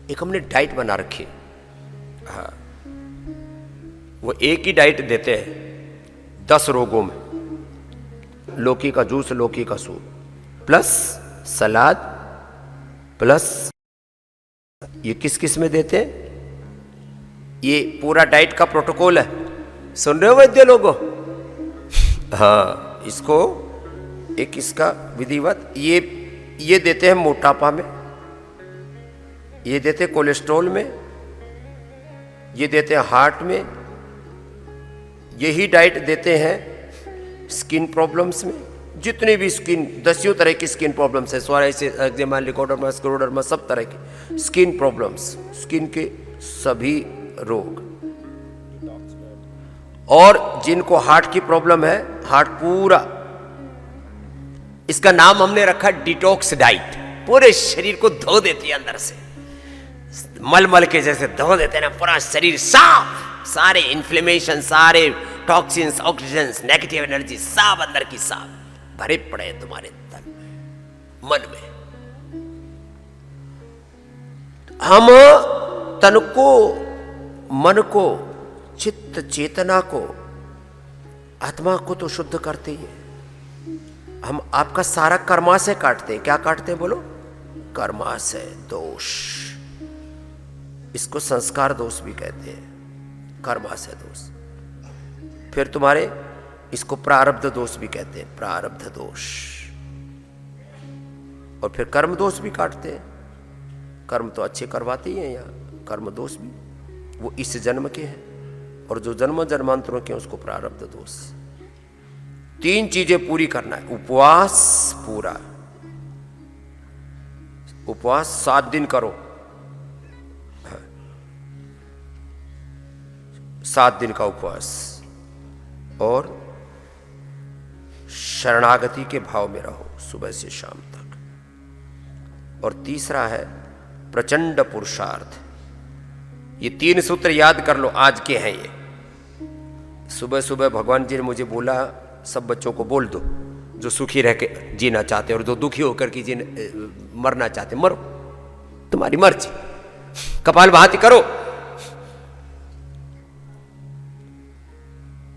एक हमने डाइट बना रखी है। हाँ, वो एक ही डाइट देते हैं 10 रोगों में। लौकी का जूस, लौकी का सूप, प्लस सलाद, प्लस ये किस किस में देते हैं, ये पूरा डाइट का प्रोटोकॉल है। सुन रहे हो वैद्य लोगों? हाँ, इसको एक इसका विधिवत ये देते हैं मोटापा में, ये देते हैं कोलेस्ट्रॉल में, ये देते हैं हार्ट में, यही डाइट देते हैं स्किन प्रॉब्लम्स में। जितनी भी स्किन, 10 तरह की स्किन प्रॉब्लम्स है, सोराइसिस, एक्जिमा, लिकोडर्मा, स्क्लेरोडर्मा, सब तरह की स्किन प्रॉब्लम्स, स्किन के सभी रोग। और जिनको हार्ट की प्रॉब्लम है, हार्ट पूरा, इसका नाम हमने रखा डिटॉक्स डाइट। पूरे शरीर को धो देती है अंदर से, मलमल के जैसे धो देते हैं ना, पूरा शरीर साफ, सारे इन्फ्लेमेशन, सारे टॉक्सिन्स, ऑक्सीजन्स, नेगेटिव एनर्जी सब अंदर की साफ भरे पड़े हैं तुम्हारे तन में, मन में। हम तन को, मन को, चित्त चेतना को, आत्मा को तो शुद्ध करते ही हैं। हम आपका सारा कर्माशय काटते हैं। क्या काटते हैं बोलो? कर्माशय दोष। इसको संस्कार दोष भी कहते हैं, कर्माशय दोष। फिर तुम्हारे इसको प्रारब्ध दोष भी कहते हैं, प्रारब्ध दोष। और फिर कर्म दोष भी काटते हैं। कर्म तो अच्छे करवाते ही हैं, यहाँ कर्म दोष भी वो इस जन्म के हैं, और जो जन्म जन्मांतरों के हैं उसको प्रारब्ध दोष। 3 चीजें पूरी करना है। उपवास पूरा, उपवास 7 दिन करो, 7 दिन का उपवास, और शरणागति के भाव में रहो सुबह से शाम तक। और तीसरा है प्रचंड पुरुषार्थ। ये 3 सूत्र याद कर लो, आज के हैं ये। सुबह सुबह भगवान जी ने मुझे बोला, सब बच्चों को बोल दो जो सुखी रह के जीना चाहते और जो दुखी होकर के मरना चाहते, मरो, तुम्हारी मर्जी, कपालभाति करो।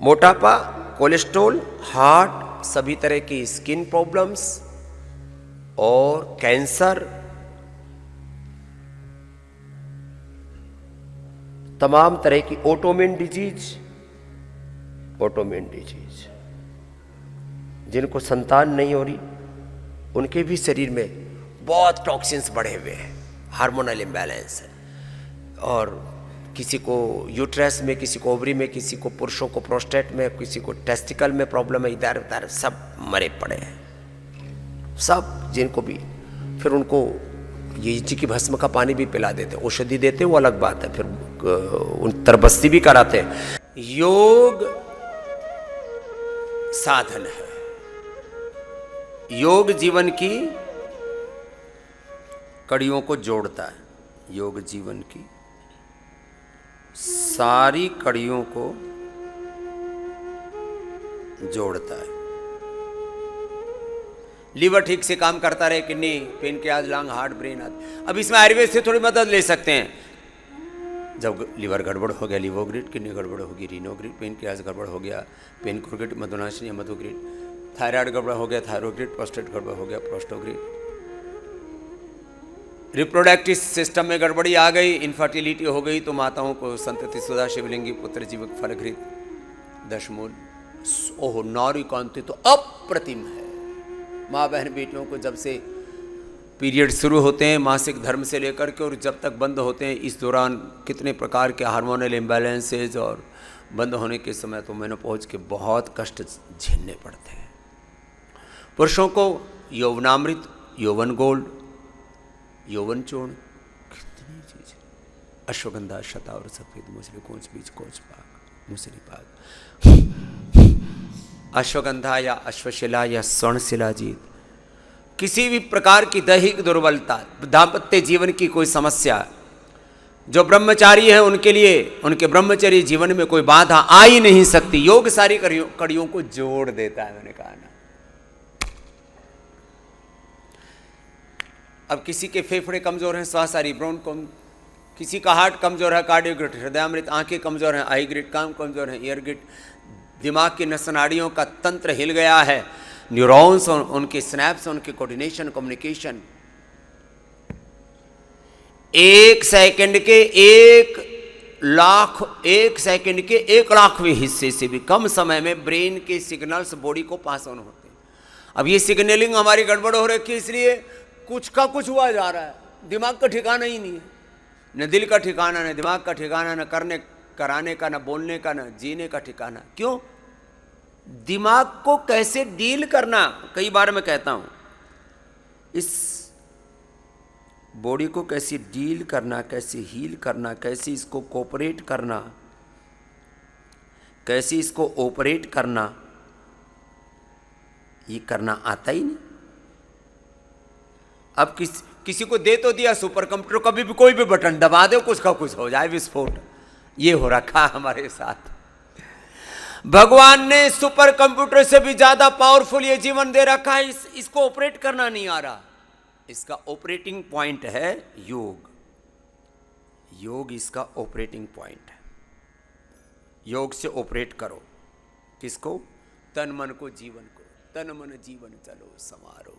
मोटापा, कोलेस्ट्रॉल, हार्ट, सभी तरह की स्किन प्रॉब्लम्स और कैंसर, तमाम तरह की ऑटोइम्यून डिजीज, जिनको संतान नहीं हो रही, उनके भी शरीर में बहुत टॉक्सिन्स बढ़े हुए हैं, हार्मोनल इम्बैलेंस है। और किसी को यूट्रस में, किसी को ओवरी में, किसी को, पुरुषों को प्रोस्टेट में, किसी को टेस्टिकल में प्रॉब्लम है, इधर उधर सब मरे पड़े हैं सब। जिनको भी फिर उनको ये इच्ची की भस्म का पानी भी पिला देते, औषधि देते, वो अलग बात है, फिर उन तरबस्ती भी कराते हैं। योग साधन है, योग जीवन की कड़ियों को जोड़ता है। योग जीवन की सारी कड़ियों को जोड़ता है। लीवर ठीक से काम करता रहे, kidney, pancreas, lung, heart, brain आदि। अब इसमें आयुर्वेद से थोड़ी मदद ले सकते हैं। जब लीवर गड़बड़ हो गया, लिवोग्रिड, किडनी गड़बड़ होगी, रीनोग्रिड, पेनक्रियाज गड़बड़ हो गया, पेनक्रोग्रिड, मधुनाशिनी, मधुग्रिड, थायराइड गड़बड़ हो गया, थायरोग्रिड, प्रोस्टेट गड़बड़ हो गया, प्रोस्टोग्रिड। रिप्रोडक्टिव सिस्टम में गड़बड़ी आ गई, इनफर्टिलिटी हो गई, तो माताओं को संतति सुधा, शिवलिंगी, पुत्र जीवक, फलघृत, दशमूल। ओह, नारी कांति तो अप्रतिम है। माँ बहन बेटियों को जब से पीरियड शुरू होते हैं, मासिक धर्म से लेकर के, और जब तक बंद होते हैं, इस दौरान कितने प्रकार के हार्मोनल इम्बैलेंसेज, और बंद होने के समय तो मेनोपॉज के बहुत कष्ट झेलने पड़ते हैं। पुरुषों को यौवनामृत, यौवन गोल्ड, यौवन चूर्ण, कितनी चीज, अश्वगंधा, शतावर, सफेद मूसली, कोच बीज, कोच पाक, मूसली पाक, अश्वगंधा या अश्वशिला या स्वर्णशिला जीत, किसी भी प्रकार की दैहिक दुर्बलता, दाम्पत्य जीवन की कोई समस्या, जो ब्रह्मचारी है उनके लिए, उनके ब्रह्मचर्य जीवन में कोई बाधा आ ही नहीं सकती। योग सारी कड़ियों को जोड़ देता है, मैंने कहा ना। अब किसी के फेफड़े कमजोर हैं, श्वास आ रही, ब्रोन किसी का हार्ट कमजोर है, कार्डियो ग्रिड, हृदयामृत, आंखें कमजोर हैं, आई ग्रिड, कान कमजोर है, ईयर ग्रिड, दिमाग की नस नाड़ियों का तंत्र हिल गया है, न्यूरॉन्स, उनके स्नैप्स, उनके कोऑर्डिनेशन, कम्युनिकेशन, एक सेकंड के 1,00,000वें हिस्से से भी कम समय में ब्रेन के सिग्नल्स बॉडी को पास ऑन होते हैं। अब ये सिग्नलिंग हमारी गड़बड़ हो रखी है, इसलिए कुछ का कुछ हुआ जा रहा है, दिमाग का ठिकाना ही नहीं है, न दिल का ठिकाना, न दिमाग का ठिकाना, न करने कराने का, न बोलने का, न जीने का ठिकाना। क्यों? दिमाग को कैसे डील करना, कई बार मैं कहता हूं, इस बॉडी को कैसे डील करना, कैसे हील करना, कैसे इसको कोऑपरेट करना, कैसे इसको ऑपरेट करना, ये करना आता ही नहीं। अब किसी को दे तो दिया सुपर कंप्यूटर, कभी भी कोई भी बटन दबा दो, कुछ का कुछ हो जाए, विस्फोट। ये हो रखा हमारे साथ। भगवान ने सुपर कंप्यूटर से भी ज्यादा पावरफुल ये जीवन दे रखा है, इसको ऑपरेट करना नहीं आ रहा। इसका ऑपरेटिंग पॉइंट है योग। योग इसका ऑपरेटिंग पॉइंट है। योग से ऑपरेट करो किसको? तन मन को, जीवन को। तन मन जीवन चलो समारो,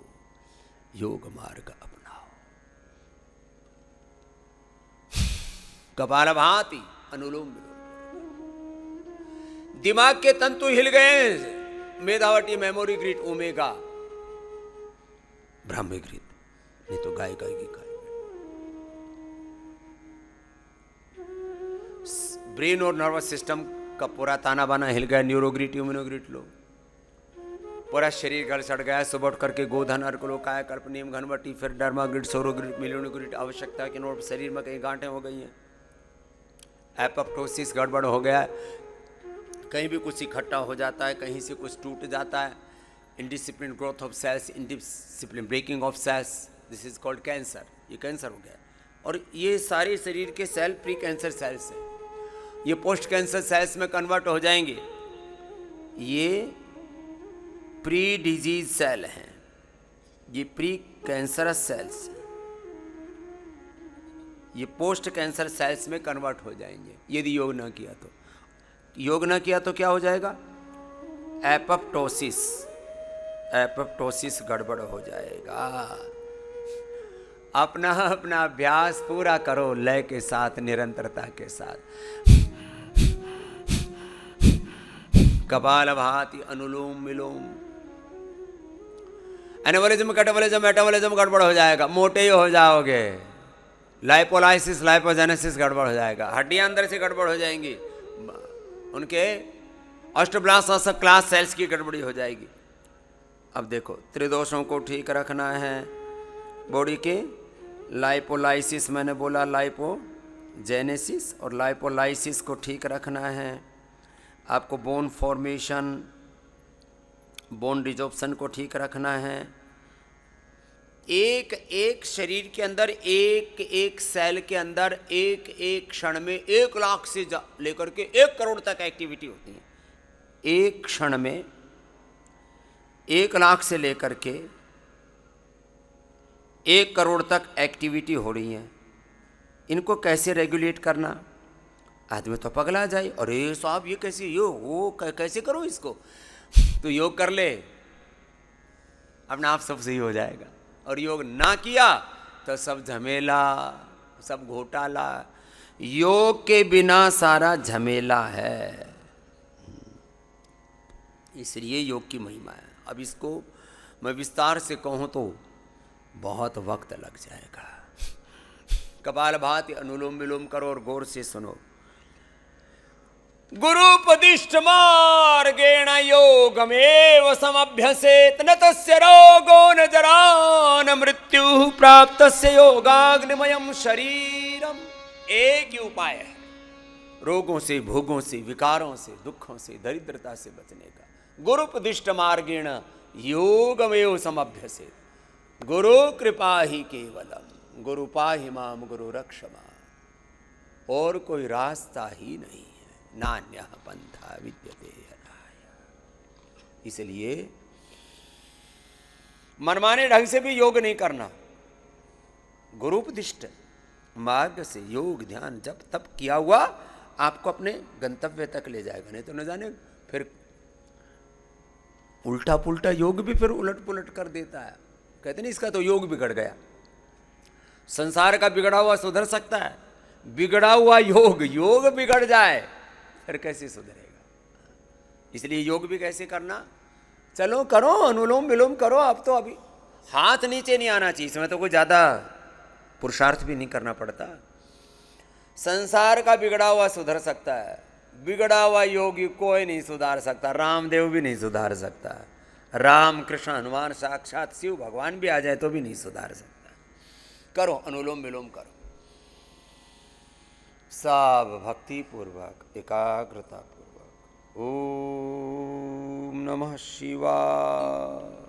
योग मार्ग अपनाओ। कपालभाति, अनुलोम विलोम। दिमाग के तंतु हिल गए, मेधावटी, मेमोरी ग्रिड, ओमेगा, ब्रह्म ग्रिड, नहीं तो गाय गाएगी गाय। ब्रेन और नर्वस सिस्टम का पूरा ताना बाना हिल गया, न्यूरोग्रिड, इम्यूनोग्रिड लो, पूरा शरीर गल सड़ गया। सुबह उठ करके गोधन, अर्क लो, कायाकल्प, नीम, घनवटी, फिर डर्माग्रिड, सौरोग्रिड, मिलियोनोग्रिड। आवश्यकता के नोट, शरीर में कहीं गांठें हो गई हैं, एपोप्टोसिस गड़बड़ हो गया है, कहीं भी कुछ इकट्ठा हो जाता है, कहीं से कुछ टूट जाता है। Indiscipline growth of cells, indiscipline breaking of cells, this is called cancer. ये कैंसर हो गया। और ये सारे शरीर के सेल प्री कैंसर सेल्स हैं, ये पोस्ट कैंसर सेल्स में कन्वर्ट हो जाएंगे। ये प्री डिजीज सेल हैं, ये प्री कैंसरस सेल्स हैं, ये पोस्ट कैंसर सेल्स में कन्वर्ट हो जाएंगे यदि योग ना किया तो। योग ना किया तो क्या हो जाएगा? एपोप्टोसिस, एपोप्टोसिस गड़बड़ हो जाएगा। अपना अपना अभ्यास पूरा करो लय के साथ, निरंतरता के साथ। कपालभाति, अनुलोम विलोम। एनाबॉलिज्म, कैटाबॉलिज्म, मेटाबॉलिज्म गड़बड़ हो जाएगा, मोटे ही हो जाओगे। लाइपोलाइसिस, लाइपोजेनेसिस गड़बड़ हो जाएगा, हड्डियां अंदर से गड़बड़ हो जाएंगी, उनके अष्टब्लास्ट क्लास सेल्स की गड़बड़ी हो जाएगी। अब देखो, त्रिदोषों को ठीक रखना है बॉडी के। लाइपोलाइसिस मैंने बोला, लाइपोजेनेसिस और लाइपोलाइसिस को ठीक रखना है। आपको बोन फॉर्मेशन, बोन डिजॉर्प्शन को ठीक रखना है। एक एक शरीर के अंदर, एक एक सेल के अंदर, एक एक क्षण में 1 लाख से लेकर के 1 करोड़ तक एक्टिविटी होती है। एक क्षण में 1 लाख से लेकर के 1 करोड़ तक एक्टिविटी हो रही है। इनको कैसे रेगुलेट करना? आदमी तो पगला जाए, अरे साहब ये कैसे योग, वो कैसे करो इसको? तो योग कर ले, अपने आप सब सही हो जाएगा। और योग ना किया तो सब झमेला, सब घोटाला। योग के बिना सारा झमेला है, इसलिए योग की महिमा है। अब इसको मैं विस्तार से कहूं तो बहुत वक्त लग जाएगा। कपालभाति, अनुलोम विलोम करो और गौर से सुनो। गुरुपदिष्ट मार्गेण योगमेव समभ्यसेत, न तस्य रोगो न जरा न मृत्यु प्राप्तस्य योगाग्निमयम् शरीरम। एक ही उपाय है रोगों से, भोगों से, विकारों से, दुखों से, दरिद्रता से बचने का। गुरुपदिष्ट मार्गेण योगमेव समभ्यसेत, गुरु कृपा ही केवलम, गुरु पाहि माम गुरु रक्ष माम। और कोई रास्ता ही नहीं, नान्यः पंथा विद्यते यथाय। इसलिए मनमाने ढंग से भी योग नहीं करना। गुरुपदिष्ट मार्ग से योग ध्यान जब तब किया हुआ आपको अपने गंतव्य तक ले जाएगा, नहीं तो न जाने फिर उल्टा पुल्टा योग भी फिर उलट पुलट कर देता है। कहते नहीं इसका तो योग बिगड़ गया। संसार का बिगड़ा हुआ सुधर सकता है? बिगड़ा हुआ योग बिगड़ जाए फिर कैसे सुधरेगा? इसलिए योग भी कैसे करना, चलो करो, अनुलोम विलोम करो। अब तो अभी हाथ नीचे नहीं आना चाहिए, इसमें तो कोई ज्यादा पुरुषार्थ भी नहीं करना पड़ता। संसार का बिगड़ा हुआ सुधर सकता है, बिगड़ा हुआ योगी कोई नहीं सुधार सकता, रामदेव भी नहीं सुधार सकता, राम कृष्ण हनुमान साक्षात शिव भगवान भी आ जाए तो भी नहीं सुधार सकता। करो अनुलोम विलोम करो, सब भक्ति पूर्वक एकाग्रता पूर्वक। ओम नमः शिवाय।